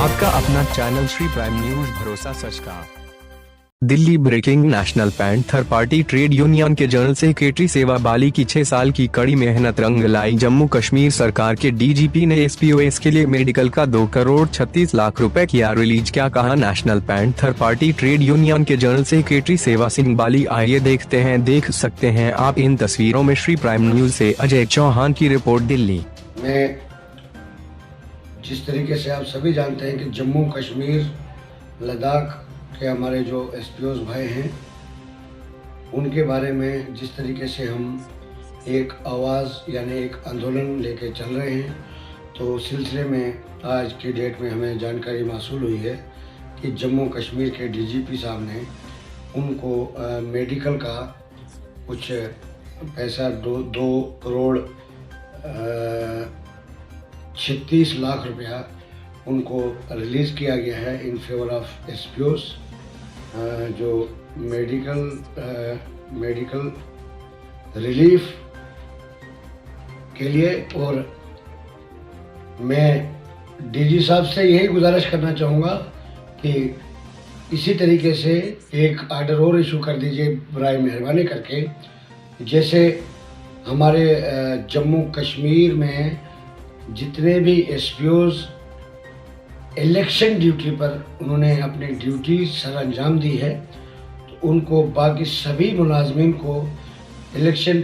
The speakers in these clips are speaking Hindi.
आपका अपना चैनल श्री प्राइम न्यूज, भरोसा सच का। Delhi breaking. National panther party trade union के जनरल सेक्रेटरी सेवा बाली की 6 साल की कड़ी मेहनत रंग लाई। जम्मू कश्मीर सरकार के डीजीपी ने एसपीओएस के लिए मेडिकल का 2 करोड़ 36 लाख रुपए किया रिलीज। क्या कहा national panther party trade union के जनरल सेक्रेटरी सेवा सिंह बाली, आइए देख सकते हैं आप इन तस्वीरों में। श्री प्राइम न्यूज से अजय चौहान की रिपोर्ट, दिल्ली। मैं जिस तरीके से आप सभी जानते हैं कि जम्मू कश्मीर लद्दाख के हमारे जो एसपीओस भाई हैं, उनके बारे में जिस तरीके से हम एक आवाज़ यानी एक आंदोलन लेके चल रहे हैं, तो सिलसिले में आज की डेट में हमें जानकारी मासूल हुई है कि जम्मू कश्मीर के डीजीपी साहब ने उनको मेडिकल का कुछ पैसा 2 करोड़ 36 लाख रुपया उनको रिलीज़ किया गया है इन फेवर ऑफ एसपीओस जो मेडिकल रिलीफ के लिए। और मैं डीजी साहब से यही गुजारिश करना चाहूँगा कि इसी तरीके से एक आर्डर और इशू कर दीजिए बराए मेहरबानी करके। जैसे हमारे जम्मू कश्मीर में जितने भी एसपीओस इलेक्शन ड्यूटी पर उन्होंने अपनी ड्यूटी सर अंजाम दी है, तो उनको बाकी सभी मुलाजमीन को इलेक्शन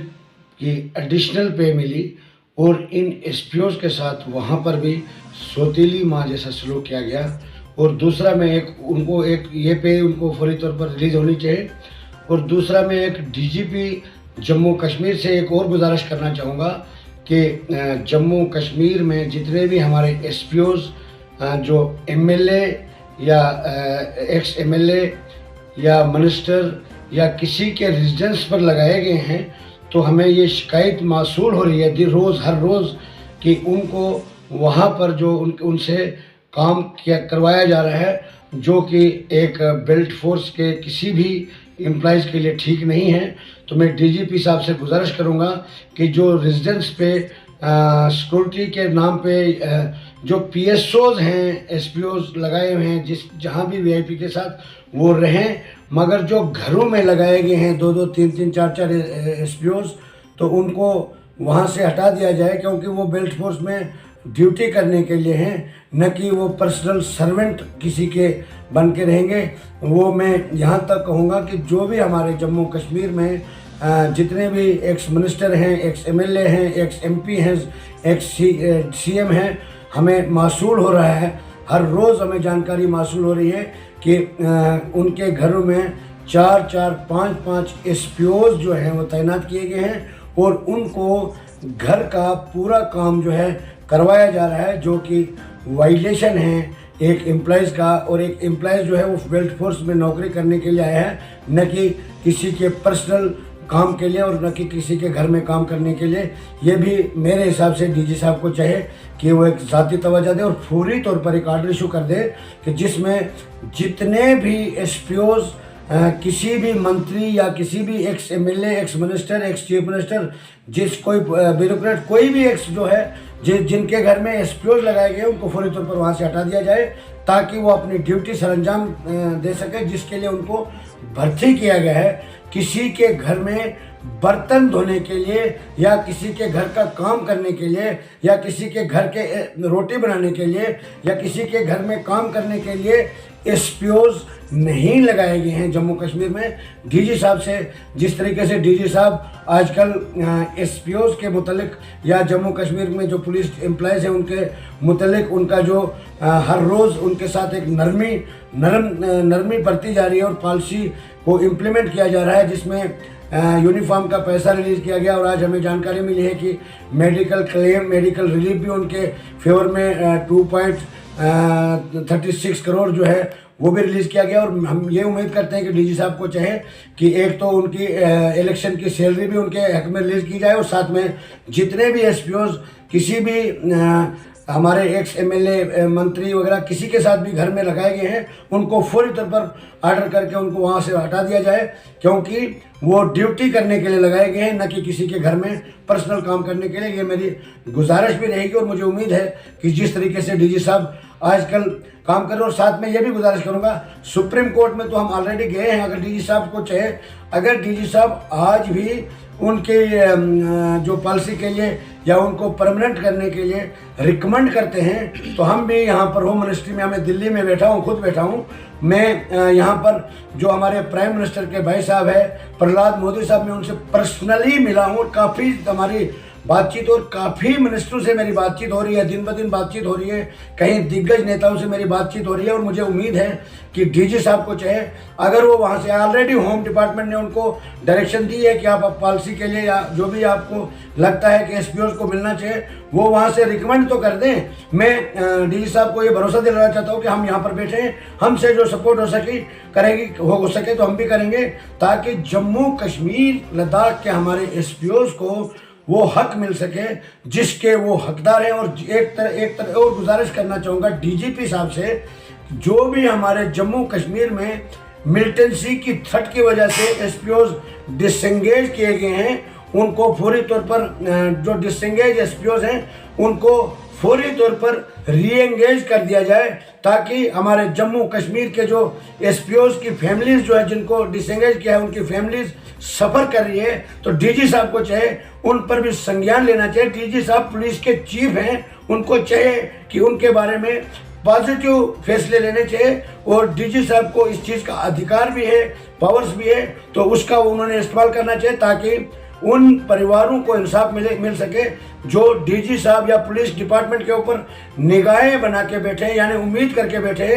की एडिशनल पे मिली। और इन एसपीओस के साथ वहाँ पर भी सौतीली माँ जैसा सलूक किया गया। और दूसरा मैं उनको ये पे उनको फौरी तौर पर रिलीज होनी चाहिए। और दूसरा मैं एक डीजीपी जम्मू कश्मीर से एक और गुजारिश करना चाहूँगा कि जम्मू कश्मीर में जितने भी हमारे एसपीओस जो एमएलए या एक्स एमएलए या मिनिस्टर या किसी के रेजिडेंस पर लगाए गए हैं, तो हमें ये शिकायत मासूल हो रही है हर रोज़ कि उनको वहाँ पर जो उनसे काम करवाया जा रहा है, जो कि एक बेल्ट फोर्स के किसी भी एम्प्लॉइज़ के लिए ठीक नहीं है। तो मैं डीजीपी साहब से गुजारिश करूंगा कि जो रेजिडेंस पे सिक्योरिटी के नाम पे जो पीएसओज हैं, एसपीओज लगाए हुए हैं, जहां भी वीआईपी के साथ वो रहें, मगर जो घरों में लगाए गए हैं 2-2, 3-3, 4-4 एसपीओज, तो उनको वहां से हटा दिया जाए, क्योंकि वो बेल्ट फोर्स में ड्यूटी करने के लिए हैं, न कि वो पर्सनल सर्वेंट किसी के बन के रहेंगे। वो मैं यहाँ तक कहूँगा कि जो भी हमारे जम्मू कश्मीर में जितने भी एक्स मिनिस्टर हैं, एक्स एमएलए हैं, एक्स एमपी हैं, एक्स सीएम हैं, हमें मासूल हो रहा है, हर रोज़ हमें जानकारी मासूल हो रही है कि उनके घरों में 4-4, 5-5 एसपीओज जो हैं वो तैनात किए गए हैं और उनको घर का पूरा काम जो है करवाया जा रहा है, जो कि वायलेशन है एक एम्प्लॉइज़ का। और एक एम्प्लॉइज़ जो है वो बेल्ट फोर्स में नौकरी करने के लिए आया है, न कि किसी के पर्सनल काम के लिए और न कि किसी के घर में काम करने के लिए। ये भी मेरे हिसाब से डीजी साहब को चाहिए कि वो एक ज़ाती तवज्जो दे और फौरी तौर पर एक आर्डर इशू कर दे कि जिसमें जितने भी एसपीओज किसी भी मंत्री या किसी भी ex MLA, ex minister, ex chief minister, कोई ब्यूरोक्रेट, कोई भी एक्स जो है जिनके घर में एसपीओज लगाए गए, उनको फौरी तौर पर वहाँ से हटा दिया जाए, ताकि वो अपनी ड्यूटी सरअंजाम दे सके, जिसके लिए उनको भर्ती किया गया है। किसी के घर में बर्तन धोने के लिए या किसी के घर का काम करने के लिए या किसी के घर के रोटी बनाने के लिए या किसी के घर में काम करने के लिए एसपीओज नहीं लगाए गए हैं जम्मू कश्मीर में। डीजी साहब से जिस तरीके से डीजी साहब आजकल एसपीओज के मुतलिक या जम्मू कश्मीर में जो पुलिस एम्प्लॉयज़ हैं उनके मुतलिक उनका जो हर रोज़ उनके साथ एक नरमी बरती जा रही है और पॉलिसी को इम्प्लीमेंट किया जा रहा है, जिसमें यूनिफॉर्म का पैसा रिलीज़ किया गया। और आज हमें जानकारी मिली है कि मेडिकल क्लेम, मेडिकल रिलीफ भी उनके फेवर में 2.36 करोड़ जो है वो भी रिलीज़ किया गया। और हम ये उम्मीद करते हैं कि डीजी साहब को चाहे कि एक तो उनकी इलेक्शन की सैलरी भी उनके हक में रिलीज़ की जाए, और साथ में जितने भी एसपीओज किसी भी हमारे एक्स एमएलए, मंत्री वगैरह किसी के साथ भी घर में लगाए गए हैं, उनको फौरी तौर पर आर्डर करके उनको वहाँ से हटा दिया जाए, क्योंकि वो ड्यूटी करने के लिए लगाए गए हैं, न कि किसी के घर में पर्सनल काम करने के लिए। ये मेरी गुजारिश भी रहेगी और मुझे उम्मीद है कि जिस तरीके से डीजी साहब आजकल काम कर रहे हैं। और साथ में ये भी गुजारिश करूंगा, सुप्रीम कोर्ट में तो हम ऑलरेडी गए हैं। अगर डीजी साहब को चाहे, अगर डीजी साहब आज भी उनके जो पॉलिसी के लिए या उनको परमानेंट करने के लिए रिकमेंड करते हैं, तो हम भी यहाँ पर होम मिनिस्ट्री में, हमें दिल्ली में बैठा हूँ, खुद बैठा हूँ मैं यहाँ पर, जो हमारे प्राइम मिनिस्टर के भाई साहब है प्रहलाद मोदी साहब, मैं उनसे पर्सनली मिला हूँ। काफ़ी हमारी बातचीत और काफ़ी मिनिस्टरों से मेरी बातचीत हो रही है, दिन ब दिन बातचीत हो रही है, कहीं दिग्गज नेताओं से मेरी बातचीत हो रही है। और मुझे उम्मीद है कि डीजी साहब को चाहे, अगर वो वहाँ से, ऑलरेडी होम डिपार्टमेंट ने उनको डायरेक्शन दी है कि आप पॉलिसी के लिए या जो भी आपको लगता है कि एसपीओ को मिलना चाहिए, वो वहाँ से रिकमेंड तो कर दें। मैं डीजी साहब को ये भरोसा दिलाना चाहता हूँ कि हम यहाँ पर बैठे हैं, हमसे जो सपोर्ट हो सके तो हम भी करेंगे, ताकि जम्मू कश्मीर लद्दाख के हमारे एसपीओ को वो हक मिल सके जिसके वो हकदार हैं। और एक तरह और गुजारिश करना चाहूँगा डीजीपी साहब से, जो भी हमारे जम्मू कश्मीर में मिलिटेंसी की थ्रेट की वजह से एसपीओज डिसएंगेज किए गए हैं, उनको फौरी तौर पर, जो डिसएंगेज एसपीओज हैं उनको फौरी तौर पर रीएंगेज कर दिया जाए, ताकि हमारे जम्मू कश्मीर के जो एसपीओज की फैमिलीज जो है, जिनको डिसएंगेज किया है, उनकी फैमिलीज सफ़र कर रही है। तो डीजी साहब को चाहे उन पर भी संज्ञान लेना चाहिए। डीजी साहब पुलिस के चीफ हैं, उनको चाहिए कि उनके बारे में पॉजिटिव फैसले लेने चाहिए। और डीजी साहब को इस चीज़ का अधिकार भी है, पावर्स भी है, तो उसका उन्होंने इस्तेमाल करना चाहिए, ताकि उन परिवारों को इंसाफ मिल सके जो डीजी साहब या पुलिस डिपार्टमेंट के ऊपर निगाहें बना के बैठे, यानी उम्मीद करके बैठे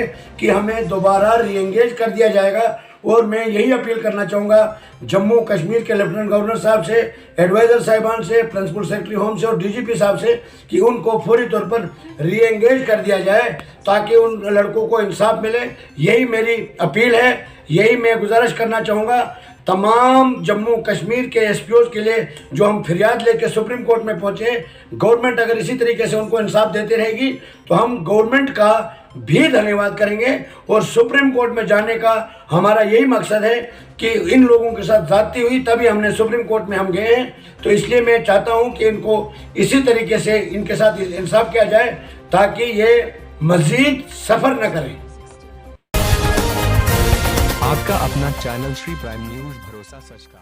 कि हमें दोबारा रीएंगेज कर दिया जाएगा। और मैं यही अपील करना चाहूँगा जम्मू कश्मीर के लेफ्टिनेंट गवर्नर साहब से, एडवाइज़र साहिबान से, प्रिंसिपल सेक्रेटरी होम से और डीजीपी साहब से, कि उनको फौरी तौर पर रीएंगेज कर दिया जाए, ताकि उन लड़कों को इंसाफ मिले। यही मेरी अपील है, यही मैं गुजारिश करना चाहूँगा तमाम जम्मू कश्मीर के एसपीओ के लिए, जो हम फरियाद लेके सुप्रीम कोर्ट में पहुँचे। गवर्नमेंट अगर इसी तरीके से उनको इंसाफ देती रहेगी तो हम गवर्नमेंट का भी धन्यवाद करेंगे। और सुप्रीम कोर्ट में जाने का हमारा यही मकसद है कि इन लोगों के साथ ज्यादती हुई, तभी हमने सुप्रीम कोर्ट में हम गए हैं। तो इसलिए मैं चाहता हूं कि इनको इसी तरीके से इनके साथ इंसाफ किया जाए, ताकि ये मजीद सफ़र न करें। आपका अपना चैनल श्री प्राइम न्यूज़, भरोसा सच का।